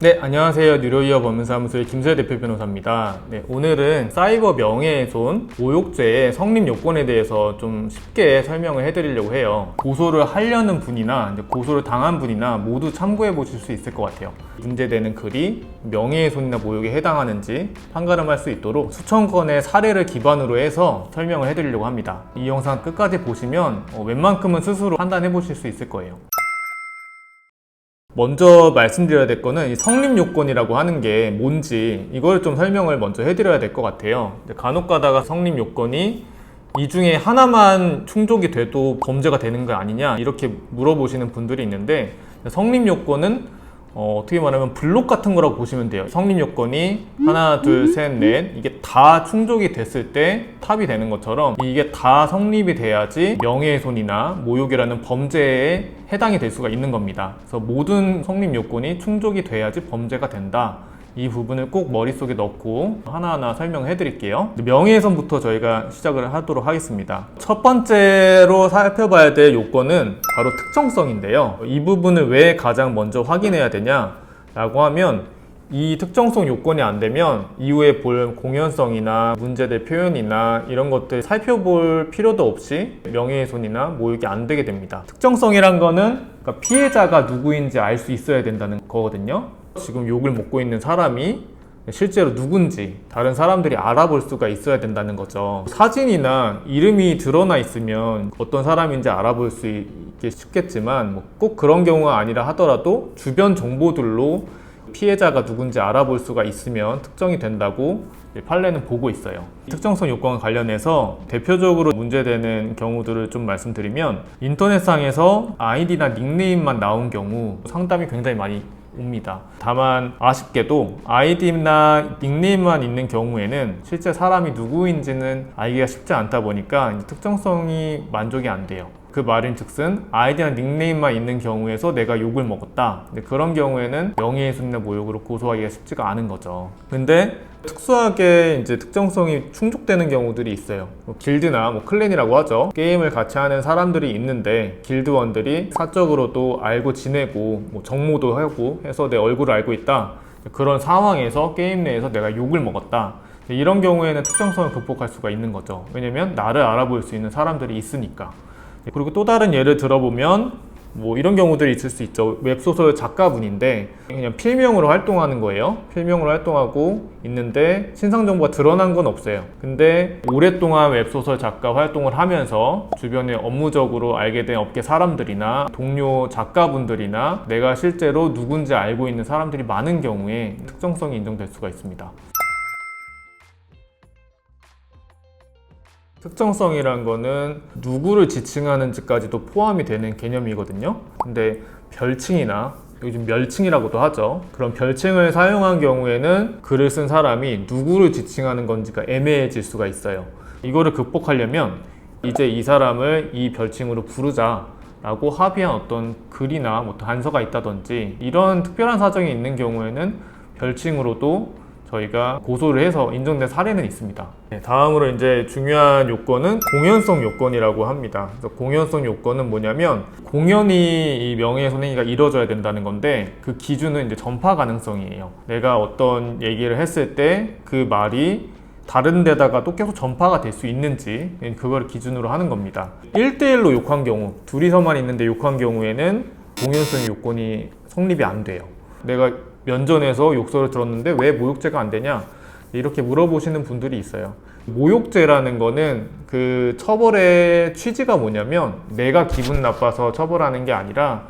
네, 안녕하세요. 뉴로이어 법문사무소의 김수혜 대표 변호사입니다. 네, 오늘은 사이버 명예훼손, 모욕죄의 성립 요건에 대해서 좀 쉽게 설명을 해드리려고 해요. 고소를 하려는 분이나 고소를 당한 분이나 모두 참고해 보실 수 있을 것 같아요. 문제되는 글이 명예훼손이나 모욕에 해당하는지 판가름할 수 있도록 수천 건의 사례를 기반으로 해서 설명을 해드리려고 합니다. 이 영상 끝까지 보시면 웬만큼은 스스로 판단해 보실 수 있을 거예요. 먼저 말씀드려야 될 거는 이 성립 요건이라고 하는 게 뭔지 이걸 좀 설명을 먼저 해드려야 될 것 같아요. 간혹 가다가 성립 요건이 이 중에 하나만 충족이 돼도 범죄가 되는 거 아니냐 이렇게 물어보시는 분들이 있는데, 성립 요건은 어떻게 말하면 블록 같은 거라고 보시면 돼요. 성립 요건이 하나, 둘, 셋, 넷 이게 다 충족이 됐을 때 탑이 되는 것처럼 이게 다 성립이 돼야지 명예훼손이나 모욕이라는 범죄에 해당이 될 수가 있는 겁니다. 그래서 모든 성립 요건이 충족이 돼야지 범죄가 된다. 이 부분을 꼭 머릿속에 넣고 하나하나 설명해 드릴게요. 명예훼손부터 저희가 시작을 하도록 하겠습니다. 첫 번째로 살펴봐야 될 요건은 바로 특정성인데요. 이 부분을 왜 가장 먼저 확인해야 되냐 라고 하면, 이 특정성 요건이 안 되면 이후에 볼 공연성이나 문제될 표현이나 이런 것들 살펴볼 필요도 없이 명예훼손이나 모욕이 안 되게 됩니다. 특정성이란 거는 그러니까 피해자가 누구인지 알 수 있어야 된다는 거거든요. 지금 욕을 먹고 있는 사람이 실제로 누군지 다른 사람들이 알아볼 수가 있어야 된다는 거죠. 사진이나 이름이 드러나 있으면 어떤 사람인지 알아볼 수 있게 쉽겠지만 꼭 그런 경우가 아니라 하더라도 주변 정보들로 피해자가 누군지 알아볼 수가 있으면 특정이 된다고 판례는 보고 있어요. 특정성 요건과 관련해서 대표적으로 문제되는 경우들을 좀 말씀드리면, 인터넷상에서 아이디나 닉네임만 나온 경우 상담이 굉장히 많이 옵니다. 다만 아쉽게도 아이디나 닉네임만 있는 경우에는 실제 사람이 누구인지는 알기가 쉽지 않다 보니까 특정성이 만족이 안 돼요. 그 말인즉슨 아이디나 닉네임만 있는 경우에서 내가 욕을 먹었다. 근데 그런 경우에는 명예훼손이나 모욕으로 고소하기가 쉽지가 않은 거죠. 근데 특수하게 이제 특정성이 충족되는 경우들이 있어요. 길드나 클랜이라고 하죠. 게임을 같이 하는 사람들이 있는데 길드원들이 사적으로도 알고 지내고 정모도 하고 해서 내 얼굴을 알고 있다. 그런 상황에서 게임 내에서 내가 욕을 먹었다. 이런 경우에는 특정성을 극복할 수가 있는 거죠. 왜냐면 나를 알아볼 수 있는 사람들이 있으니까. 그리고 또 다른 예를 들어보면 이런 경우들이 있을 수 있죠. 웹소설 작가분인데 그냥 필명으로 활동하는 거예요. 필명으로 활동하고 있는데 신상 정보가 드러난 건 없어요. 근데 오랫동안 웹소설 작가 활동을 하면서 주변에 업무적으로 알게 된 업계 사람들이나 동료 작가분들이나 내가 실제로 누군지 알고 있는 사람들이 많은 경우에 특정성이 인정될 수가 있습니다. 특정성이란 거는 누구를 지칭하는지까지도 포함이 되는 개념이거든요. 근데 별칭이나 요즘 멸칭이라고도 하죠. 그런 별칭을 사용한 경우에는 글을 쓴 사람이 누구를 지칭하는 건지가 애매해질 수가 있어요. 이거를 극복하려면 이제 이 사람을 이 별칭으로 부르자 라고 합의한 어떤 글이나 단서가 있다든지 이런 특별한 사정이 있는 경우에는 별칭으로도 저희가 고소를 해서 인정된 사례는 있습니다. 다음으로 이제 중요한 요건은 공연성 요건이라고 합니다. 그래서 공연성 요건은 뭐냐면, 공연이 이 명예훼손행위가 이루어져야 된다는 건데 그 기준은 이제 전파 가능성이에요. 내가 어떤 얘기를 했을 때 그 말이 다른 데다가 또 계속 전파가 될 수 있는지 그걸 기준으로 하는 겁니다. 1대1로 욕한 경우, 둘이서만 있는데 욕한 경우에는 공연성 요건이 성립이 안 돼요. 내가 면전에서 욕설을 들었는데 왜 모욕죄가 안 되냐? 이렇게 물어보시는 분들이 있어요. 모욕죄라는 거는 그 처벌의 취지가 뭐냐면, 내가 기분 나빠서 처벌하는 게 아니라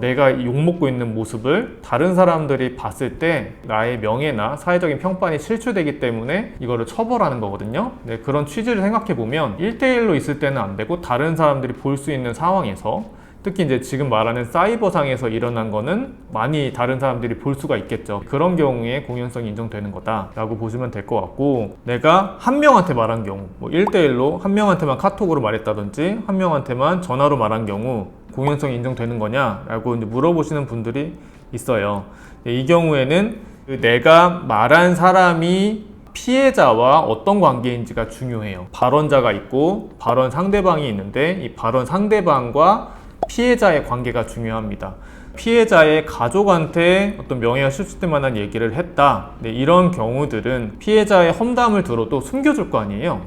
내가 욕먹고 있는 모습을 다른 사람들이 봤을 때 나의 명예나 사회적인 평판이 실추되기 때문에 이거를 처벌하는 거거든요. 네, 그런 취지를 생각해 보면 1대1로 있을 때는 안 되고 다른 사람들이 볼 수 있는 상황에서, 특히 이제 지금 말하는 사이버상에서 일어난 거는 많이 다른 사람들이 볼 수가 있겠죠. 그런 경우에 공연성이 인정되는 거다라고 보시면 될 것 같고, 내가 한 명한테 말한 경우, 1대1로 한 명한테만 카톡으로 말했다든지 한 명한테만 전화로 말한 경우 공연성이 인정되는 거냐라고 이제 물어보시는 분들이 있어요. 이 경우에는 내가 말한 사람이 피해자와 어떤 관계인지가 중요해요. 발언자가 있고 발언 상대방이 있는데 이 발언 상대방과 피해자의 관계가 중요합니다. 피해자의 가족한테 어떤 명예가 실추될 만한 얘기를 했다. 네, 이런 경우들은 피해자의 험담을 들어도 숨겨줄 거 아니에요.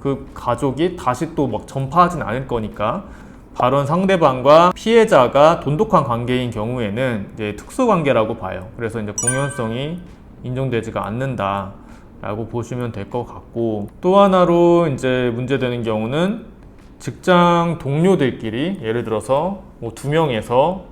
그 가족이 다시 또 막 전파하진 않을 거니까. 발언 상대방과 피해자가 돈독한 관계인 경우에는 이제 특수관계라고 봐요. 그래서 이제 공연성이 인정되지가 않는다 라고 보시면 될 것 같고, 또 하나로 이제 문제되는 경우는 직장 동료들끼리 예를 들어서 뭐 2명에서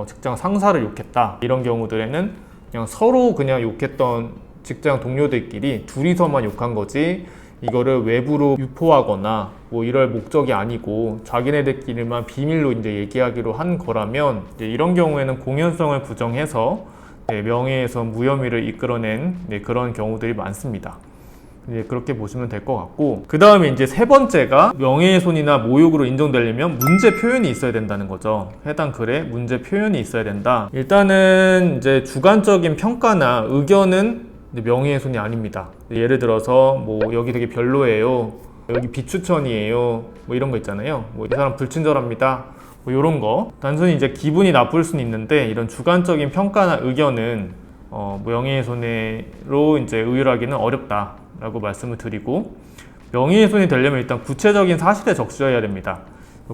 직장 상사를 욕했다, 이런 경우들에는 그냥 서로 그냥 욕했던 직장 동료들끼리 둘이서만 욕한 거지 이거를 외부로 유포하거나 뭐 이럴 목적이 아니고 자기네들끼리만 비밀로 이제 얘기하기로 한 거라면, 이제 이런 경우에는 공연성을 부정해서 명예에서 무혐의를 이끌어낸 그런 경우들이 많습니다. 그렇게 보시면 될 것 같고, 그 다음에 이제 세 번째가 명예훼손이나 모욕으로 인정되려면 문제 표현이 있어야 된다는 거죠. 해당 글에 문제 표현이 있어야 된다. 일단은 이제 주관적인 평가나 의견은 명예훼손이 아닙니다. 예를 들어서 뭐 여기 되게 별로예요, 여기 비추천이에요, 뭐 이런 거 있잖아요. 뭐 이 사람 불친절합니다, 뭐 이런 거. 단순히 이제 기분이 나쁠 수는 있는데 이런 주관적인 평가나 의견은 명예훼손으로 이제 의율하기는 어렵다라고 말씀을 드리고, 명예훼손이 되려면 일단 구체적인 사실에 적시해야 됩니다.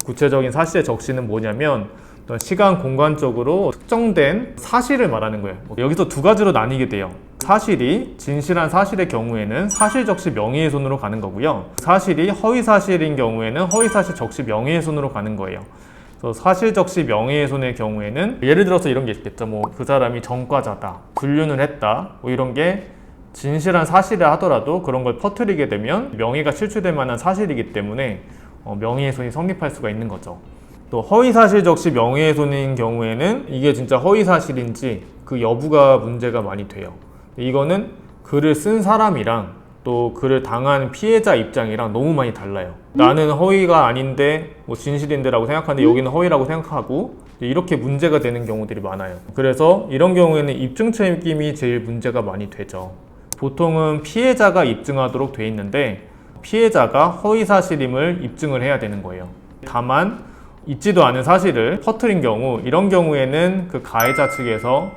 구체적인 사실의 적시는 뭐냐면 어떤 시간 공간적으로 특정된 사실을 말하는 거예요. 여기서 두 가지로 나뉘게 돼요. 사실이 진실한 사실의 경우에는 사실 적시 명예훼손으로 가는 거고요. 사실이 허위 사실인 경우에는 허위 사실 적시 명예훼손으로 가는 거예요. 그래서 사실 적시 명예훼손의 경우에는 예를 들어서 이런 게 있겠죠. 뭐 그 사람이 전과자다, 불륜을 했다, 뭐 이런 게 진실한 사실이라 하더라도 그런 걸 퍼뜨리게 되면 명예가 실추될 만한 사실이기 때문에 명예훼손이 성립할 수가 있는 거죠. 또 허위사실 적시 명예훼손인 경우에는 이게 진짜 허위사실인지 그 여부가 문제가 많이 돼요. 이거는 글을 쓴 사람이랑 또 글을 당한 피해자 입장이랑 너무 많이 달라요. 나는 허위가 아닌데 뭐 진실인데 라고 생각하는데 여기는 허위라고 생각하고, 이렇게 문제가 되는 경우들이 많아요. 그래서 이런 경우에는 입증 책임이 제일 문제가 많이 되죠. 보통은 피해자가 입증하도록 돼 있는데 피해자가 허위사실임을 입증을 해야 되는 거예요. 다만 있지도 않은 사실을 퍼뜨린 경우, 이런 경우에는 그 가해자 측에서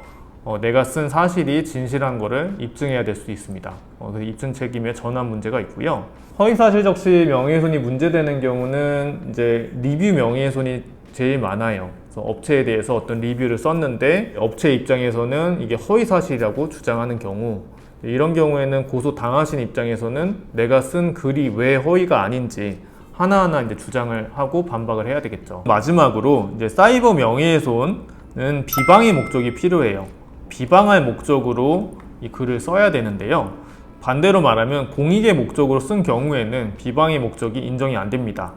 내가 쓴 사실이 진실한 거를 입증해야 될 수 있습니다. 그래서 입증 책임에 전환 문제가 있고요. 허위사실 적시 명예훼손이 문제되는 경우는 이제 리뷰 명예훼손이 제일 많아요. 그래서 업체에 대해서 어떤 리뷰를 썼는데 업체 입장에서는 이게 허위사실이라고 주장하는 경우, 이런 경우에는 고소 당하신 입장에서는 내가 쓴 글이 왜 허위가 아닌지 하나하나 이제 주장을 하고 반박을 해야 되겠죠. 마지막으로 이제 사이버 명예훼손은 비방의 목적이 필요해요. 비방할 목적으로 이 글을 써야 되는데요. 반대로 말하면 공익의 목적으로 쓴 경우에는 비방의 목적이 인정이 안 됩니다.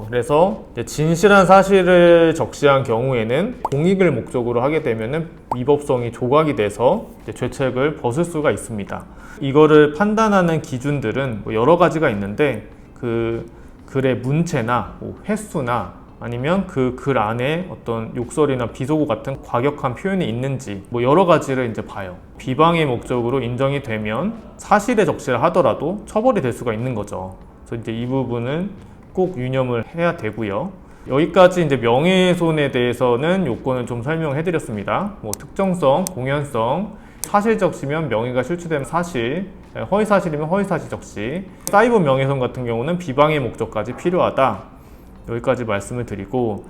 그래서 이제 진실한 사실을 적시한 경우에는 공익을 목적으로 하게 되면은 위법성이 조각이 돼서 이제 죄책을 벗을 수가 있습니다. 이거를 판단하는 기준들은 여러 가지가 있는데 그 글의 문체나 횟수나 아니면 그 글 안에 어떤 욕설이나 비속어 같은 과격한 표현이 있는지 여러 가지를 이제 봐요. 비방의 목적으로 인정이 되면 사실에 적시를 하더라도 처벌이 될 수가 있는 거죠. 그래서 이제 이 부분은 꼭 유념을 해야 되고요. 여기까지 이제 명예훼손에 대해서는 요건을 좀 설명해 드렸습니다. 특정성, 공연성, 사실 적시면 명예가 실추되는 사실, 허위 사실이면 허위 사실 적시, 사이버 명예훼손 같은 경우는 비방의 목적까지 필요하다. 여기까지 말씀을 드리고,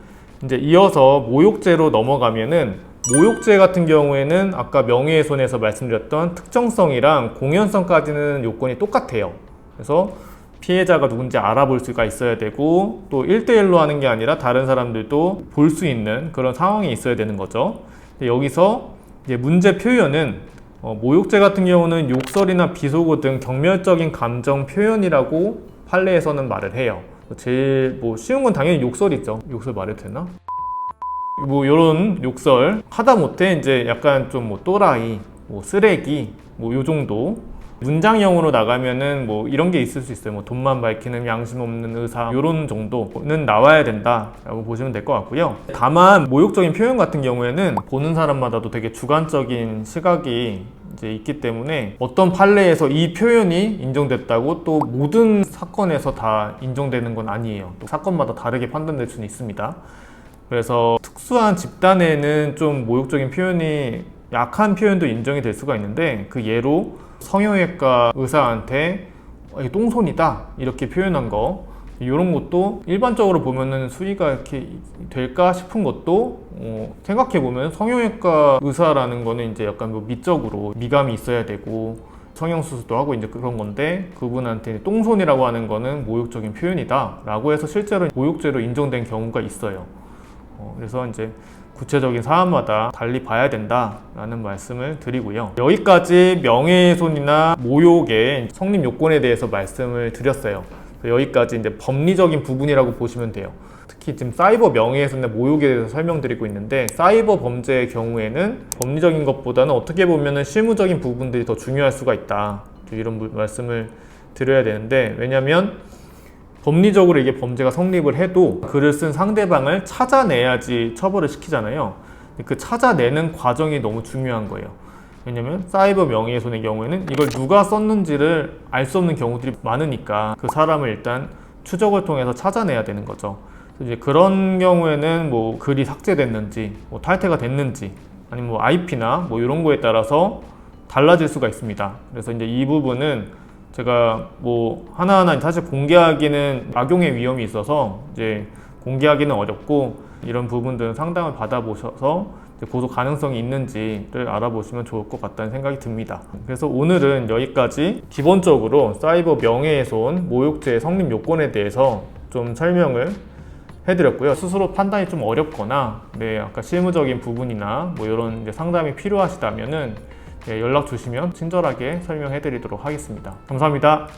이제 이어서 모욕죄로 넘어가면은 모욕죄 같은 경우에는 아까 명예훼손에서 말씀드렸던 특정성이랑 공연성까지는 요건이 똑같아요. 그래서 피해자가 누군지 알아볼 수가 있어야 되고, 또 1대1로 하는 게 아니라 다른 사람들도 볼 수 있는 그런 상황이 있어야 되는 거죠. 여기서 이제 문제 표현은 모욕죄 같은 경우는 욕설이나 비속어 등 경멸적인 감정 표현이라고 판례에서는 말을 해요. 제일 쉬운 건 당연히 욕설이죠. 욕설 말해도 되나? 요런 욕설 하다못해 이제 약간 좀 또라이, 쓰레기, 요 정도. 문장형으로 나가면은 이런 게 있을 수 있어요. 돈만 밝히는 양심 없는 의사, 요런 정도는 나와야 된다라고 보시면 될 것 같고요. 다만 모욕적인 표현 같은 경우에는 보는 사람마다도 되게 주관적인 시각이 이제 있기 때문에 어떤 판례에서 이 표현이 인정됐다고 또 모든 사건에서 다 인정되는 건 아니에요. 또 사건마다 다르게 판단될 수는 있습니다. 그래서 특수한 집단에는 좀 모욕적인 표현이 약한 표현도 인정이 될 수가 있는데, 그 예로 성형외과 의사한테 똥손이다 이렇게 표현한 거, 이런 것도 일반적으로 보면은 수위가 이렇게 될까 싶은 것도 생각해보면 성형외과 의사라는 거는 이제 약간 뭐 미적으로 미감이 있어야 되고 성형수술도 하고 이제 그런 건데, 그분한테 똥손이라고 하는 거는 모욕적인 표현이다 라고 해서 실제로 모욕죄로 인정된 경우가 있어요. 그래서 이제 구체적인 사안마다 달리 봐야 된다라는 말씀을 드리고요. 여기까지 명예훼손이나 모욕의 성립 요건에 대해서 말씀을 드렸어요. 여기까지 이제 법리적인 부분이라고 보시면 돼요. 특히 지금 사이버 명예훼손이나 모욕에 대해서 설명드리고 있는데, 사이버 범죄의 경우에는 법리적인 것보다는 어떻게 보면은 실무적인 부분들이 더 중요할 수가 있다, 이런 말씀을 드려야 되는데, 왜냐면 법리적으로 이게 범죄가 성립을 해도 글을 쓴 상대방을 찾아내야지 처벌을 시키잖아요. 그 찾아내는 과정이 너무 중요한 거예요. 왜냐면 사이버 명예훼손의 경우에는 이걸 누가 썼는지를 알 수 없는 경우들이 많으니까 그 사람을 일단 추적을 통해서 찾아내야 되는 거죠. 이제 그런 경우에는 뭐 글이 삭제됐는지, 뭐 탈퇴가 됐는지, 아니면 뭐 IP나 뭐 이런 거에 따라서 달라질 수가 있습니다. 그래서 이제 이 부분은 제가 뭐 하나하나 사실 공개하기는 악용의 위험이 있어서 이제 공개하기는 어렵고, 이런 부분들은 상담을 받아보셔서 고소 가능성이 있는지를 알아보시면 좋을 것 같다는 생각이 듭니다. 그래서 오늘은 여기까지 기본적으로 사이버 명예훼손, 모욕죄 성립 요건에 대해서 좀 설명을 해드렸고요. 스스로 판단이 좀 어렵거나 아까 실무적인 부분이나 뭐 이런 이제 상담이 필요하시다면은 연락 주시면 친절하게 설명해 드리도록 하겠습니다. 감사합니다.